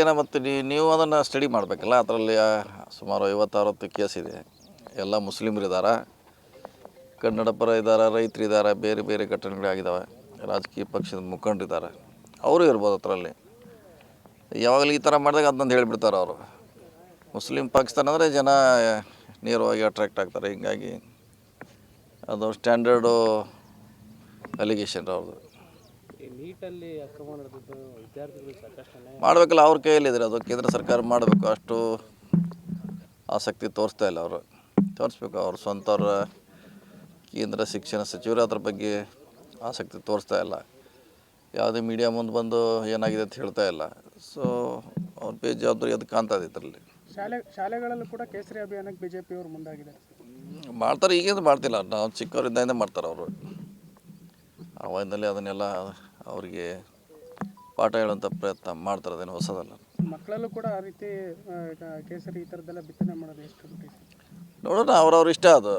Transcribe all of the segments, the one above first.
ಏನೋ ಮತ್ತು ನೀವು ಅದನ್ನು ಸ್ಟಡಿ ಮಾಡಬೇಕಲ್ಲ. ಅದರಲ್ಲಿ ಸುಮಾರು 50-60 ಕೇಸ್ ಇದೆ. ಎಲ್ಲ ಮುಸ್ಲಿಮರಿದ್ದಾರೆ, ಕನ್ನಡ ಪರ ಇದ್ದಾರೆ, ರೈತರಿದ್ದಾರೆ, ಬೇರೆ ಬೇರೆ ಘಟನೆಗಳಾಗಿದ್ದಾವೆ, ರಾಜಕೀಯ ಪಕ್ಷದ ಮುಖಂಡರಿದ್ದಾರೆ, ಅವರು ಇರ್ಬೋದು ಅದರಲ್ಲಿ. ಯಾವಾಗಲೂ ಈ ಥರ ಮಾಡಿದಾಗ ಅದನ್ನೊಂದು ಹೇಳಿಬಿಡ್ತಾರೆ ಅವರು. ಮುಸ್ಲಿಂ ಪಾಕಿಸ್ತಾನ ಅಂದರೆ ಜನ ನೇರವಾಗಿ ಅಟ್ರಾಕ್ಟ್ ಆಗ್ತಾರೆ. ಹೀಗಾಗಿ ಅದು ಸ್ಟ್ಯಾಂಡರ್ಡು ಅಲಿಗೇಷನ್ ಅವ್ರದ್ದು. ನೀಟಲ್ಲಿ ಅಕ್ರಮ ನಡೆದಿದ್ದು ವಿದ್ಯಾರ್ಥಿಗಳು ಸಾಕಷ್ಟು ಮಾಡಬೇಕಲ್ಲ, ಅವ್ರ ಕೈಯಲ್ಲಿದ್ದಾರೆ. ಅದು ಕೇಂದ್ರ ಸರ್ಕಾರ ಮಾಡಬೇಕು. ಅಷ್ಟು ಆಸಕ್ತಿ ತೋರಿಸ್ತಾ ಇಲ್ಲ ಅವರು. ತೋರಿಸ್ಬೇಕು. ಅವ್ರ ಸ್ವಂತವ್ರ ಕೇಂದ್ರ ಶಿಕ್ಷಣ ಸಚಿವರು ಅದ್ರ ಬಗ್ಗೆ ಆಸಕ್ತಿ ತೋರಿಸ್ತಾ ಇಲ್ಲ. ಯಾವುದೇ ಮೀಡಿಯಾ ಮುಂದೆ ಬಂದು ಏನಾಗಿದೆ ಅಂತ ಹೇಳ್ತಾ ಇಲ್ಲ. ಸೊ ಅವ್ರ ಬೇಜವಾಬ್ದಾರಿ ಅದು ಕಾಣ್ತದೆ ಇದರಲ್ಲಿ. ಶಾಲೆಗಳಲ್ಲೂ ಕೂಡ ಕೇಸರಿ ಅಭಿಯಾನಕ್ಕೆ BJP ಅವರು ಮುಂದಾಗಿದ್ದಾರೆ. ಮಾಡ್ತಾರೆ, ಈಗೇನು ಮಾಡ್ತಿಲ್ಲ. ನಾವು ಚಿಕ್ಕವರಿದ್ದಿಂದ ಮಾಡ್ತಾರೆ ಅವರು. ಅವಾಗಿಂದಲೇ ಅದನ್ನೆಲ್ಲ ಅವರಿಗೆ ಪಾಠ ಹೇಳುವಂಥ ಪ್ರಯತ್ನ ಮಾಡ್ತಾರೆ. ಅದೇನು ಹೊಸದಲ್ಲ. ಮಕ್ಕಳಲ್ಲೂ ಕೂಡ ಆ ರೀತಿ ಕೇಸರಿ ಈ ಥರದ್ದೆಲ್ಲ ಬಿತ್ತನೆ ಮಾಡೋದು ಎಷ್ಟು ನೋಡೋಣ, ಅವ್ರವ್ರ ಇಷ್ಟ ಅದು.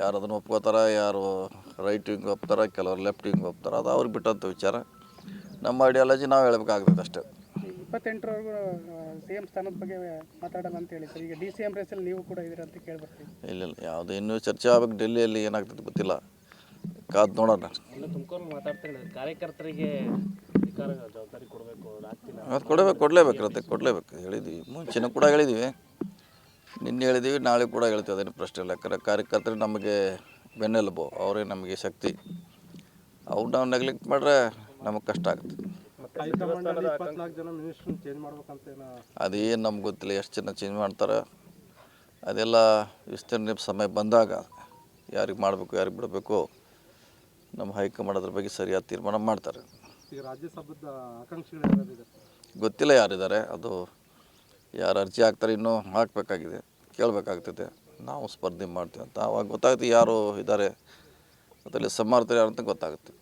ಯಾರು ಅದನ್ನು ಒಪ್ಕೋತಾರೆ, ಯಾರು ರೈಟ್ ವಿಂಗ್ ಒಪ್ತಾರೆ, ಕೆಲವರು ಲೆಫ್ಟ್ ವಿಂಗ್ ಒಪ್ತಾರೆ. ಅದು ಅವ್ರಿಗೆ ಬಿಟ್ಟಂಥ ವಿಚಾರ. ನಮ್ಮ ಐಡಿಯಾಲಜಿ ನಾವು ಹೇಳ್ಬೇಕಾಗ್ತದೆ ಅಷ್ಟೇ. 28ರವರೆಗೂ CM ಸ್ಥಾನದ ಬಗ್ಗೆ ಮಾತಾಡೋಣ ಅಂತ ಹೇಳಿ ಸರ್. ಈಗ DCM ರೇಸಲ್ಲಿ ನೀವು ಕೂಡ ಇದ್ದೀರಾ ಅಂತ ಕೇಳ್ಬರ್ತೀವಿ. ಇಲ್ಲ, ಯಾವುದೇ ಇನ್ನೂ ಚರ್ಚೆ ಆಗಬೇಕು. ಡೆಲ್ಲಿಯಲ್ಲಿ ಏನಾಗ್ತದೆ ಗೊತ್ತಿಲ್ಲ, ಕಾದು ನೋಡೋಣ. ತುಮಕೂರು ಮಾತಾಡ್ತಾರೆ, ಕಾರ್ಯಕರ್ತರಿಗೆ ಜವಾಬ್ದಾರಿ ಕೊಡಬೇಕು, ಅದು ಕೊಡಲೇಬೇಕು. ಹೇಳಿದ್ದೀವಿ, ಮುಂಚೆನೂ ಕೂಡ ಹೇಳಿದ್ದೀವಿ, ನಿನ್ನೆ ಹೇಳಿದ್ದೀವಿ, ನಾಳೆ ಕೂಡ ಹೇಳ್ತೀವಿ. ಅದೇನು ಪ್ರಶ್ನೆ ಇಲ್ಲ. ಯಾಕಂದರೆ ಕಾರ್ಯಕರ್ತರು ನಮಗೆ ಬೆನ್ನೆಲುಬು, ಅವರೇ ನಮಗೆ ಶಕ್ತಿ. ಅವ್ರು ನಾವು ನೆಗ್ಲೆಕ್ಟ್ ಮಾಡಿದ್ರೆ ನಮಗೆ ಕಷ್ಟ ಆಗುತ್ತೆ. ಅದೇನು ನಮ್ಗೆ ಗೊತ್ತಿಲ್ಲ, ಎಷ್ಟು ಜನ ಚೇಂಜ್ ಮಾಡ್ತಾರೆ. ಅದೆಲ್ಲ ವಿಸ್ತರಣೆ ಸಮಯ ಬಂದಾಗ ಯಾರಿಗೆ ಮಾಡಬೇಕು, ಯಾರಿಗೆ ಬಿಡಬೇಕು, ನಮ್ಮ ಹೈಕಮಾಂಡ್ ಅದ್ರ ಬಗ್ಗೆ ಸರಿಯಾದ ತೀರ್ಮಾನ ಮಾಡ್ತಾರೆ. ಈಗ ರಾಜ್ಯಸಭಾದ ಆಕಾಂಕ್ಷಿಗಳು ಗೊತ್ತಿಲ್ಲ ಯಾರಿದ್ದಾರೆ. ಅದು ಯಾರು ಅರ್ಜಿ ಹಾಕ್ತಾರೆ ಇನ್ನೂ ಹಾಕಬೇಕಾಗಿದೆ, ಕೇಳಬೇಕಾಗ್ತದೆ. ನಾವು ಸ್ಪರ್ಧೆ ಮಾಡ್ತೀವಿ ಅಂತ ಆವಾಗ ಗೊತ್ತಾಗುತ್ತೆ ಯಾರು ಇದ್ದಾರೆ, ಅದರಲ್ಲಿ ಸಮರ್ಥರು ಯಾರು ಅಂತ ಗೊತ್ತಾಗುತ್ತೆ.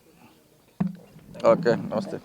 ಓಕೆ, ನಮಸ್ತೆ.